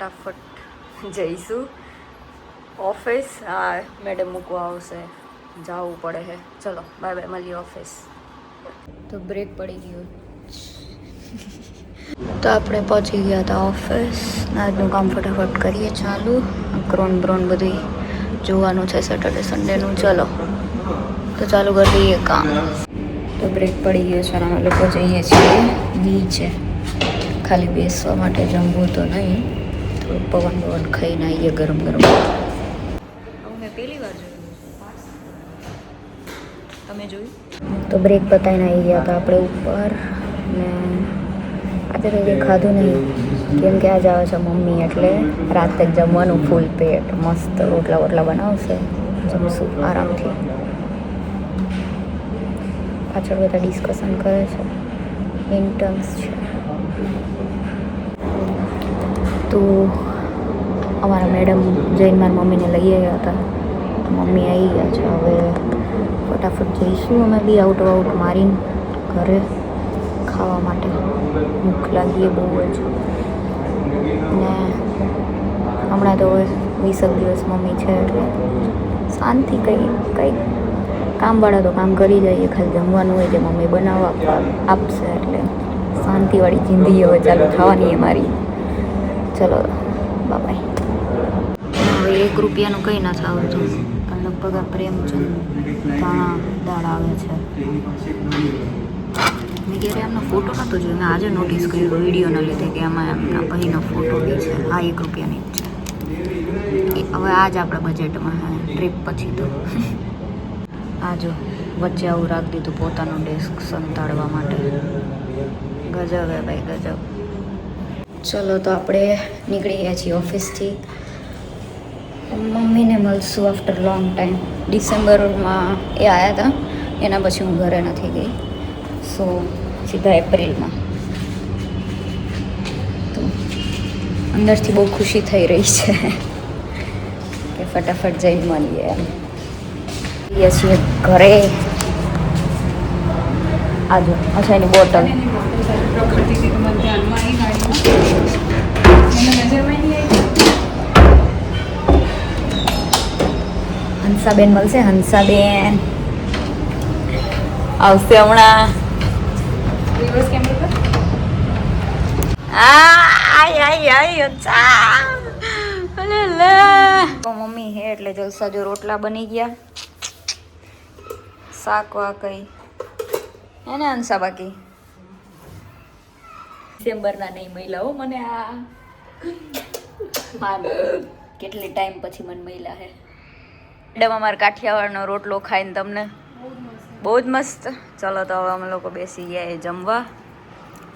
ફટાફટ જઈશું ઓફિસ. હા, મેડમ મૂકવા આવશે, જવું પડે છે. ચલો બાય બાય, મળીએ ઓફિસ. તો બ્રેક પડી ગયું. તો આપણે પહોંચી ગયા હતા ઓફિસ. આજનું કામ ફટાફટ કરીએ ચાલુ. ક્રોન બ્રોન બધું જોવાનું છે સેટરડે સન્ડેનું. ચલો તો ચાલુ કરી દઈએ કામ. તો બ્રેક પડી ગયો છે. અમે લોકો જઈએ છીએ નીચે, ખાલી બેસવા માટે, જમવું તો નહીં. થોડું પવન પવન ખાઈને આવીએ ગરમ ગરમ. મેં પહેલી વાર જોયું, તમે જોયું? તો બ્રેક બતાવીને આવી ગયા હતા આપણે ઉપર. ને આજે તો કંઈ ખાધું નહીં કેમ કે આજે આવે છે મમ્મી, એટલે રાતે જમવાનું ફૂલ પેટ, મસ્ત રોટલા વોટલા બનાવશે, જમશું આરામથી. પાછળ બધા ડિસ્કશન કરે છે, ઇન્ટર્ન્સ છે. તો અમારા મેડમ જઈને મારી મમ્મીને લઈ આવ્યા હતા. મમ્મી આવી ગયા છે. હવે ફટાફટ જઈશું અમે બી આઉટ મારીને ઘરે ખાવા માટે. ભૂખ લાગીએ બહુ જ. ને હમણાં તો 20 દિવસ મમ્મી છે એટલે શાંતિ. કંઈ કામવાળા તો કામ કરી જઈએ, ખાલી જમવાનું હોય જે મમ્મી બનાવવા આપશે, એટલે શાંતિવાળી જિંદગી હવે ચાલુ થવાની છે મારી. ચલો બાય. હવે 1 રૂપિયાનું કંઈ નથી આવતું, પણ લગભગ આ પ્રેમચંદ ધાણા દાળ આવે છે. મેં ક્યારે આમનો ફોટો નહોતો જોયો, મેં આજે નોટિસ કર્યો વિડીયોના લીધે કે આમાં એમના ભાઈનો ફોટો બી છે. આ 1 રૂપિયાની જ છે. હવે આ જ આપણા બજેટમાં હા, ટ્રીપ પછી તો. આ જો વચ્ચે આવું રાખી દીધું પોતાનો ડેસ્ક સંતાડવા માટે. ગજબ હે ભાઈ, ગજબ. ચલો તો આપણે નીકળી ગયા છીએ ઓફિસથી. મમ્મીને મળશું આફ્ટર લોંગ ટાઈમ. ડિસેમ્બરમાં એ આવ્યા હતા, એના પછી હું ઘરે નથી ગઈ. સો સીધા એપ્રિલમાં. તો અંદરથી બહુ ખુશી થઈ રહી છે કે ફટાફટ જઈને મળીએ એમ. જઈએ છીએ ઘરે. આજો અચ્છા એની બોટલ. હંસાબેન મળશે. હંસાબેન આવશે હમણાં. મમ્મી હે એટલે જલસા. જો રોટલા બની ગયા, શાક વાકઈ હે ને હંસા. બાકી ડિસેમ્બરના નહીં મહિલા હો મને. આ કેટલી ટાઈમ પછી મને મહિલા હે. મેડમ અમારે કાઠિયાવાડનો રોટલો ખાઈને તમને બહુ જ મસ્ત. ચલો તો હવે અમે લોકો બેસી ગયા જમવા.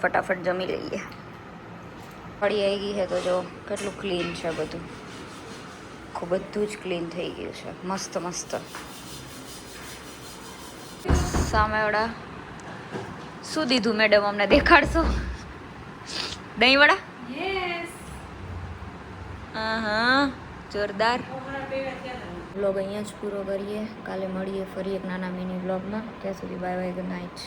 ફટાફટ જમી લઈએ. ફળી આવી ગઈ છે તો જો કેટલું ક્લીન છે બધું. બધું જ ક્લીન થઈ ગયું છે. મસ્ત મસ્ત. સામેવાળા શું દીધું મેડમ અમને દેખાડશો? દહીં વડા. હા જોરદાર. વ્લોગ અહીંયા જ પૂરો કરીએ. કાલે મળીએ ફરી એક નાના મિની વ્લોગમાં. ત્યાં સુધી બાય બાય, ગુડ નાઇટ.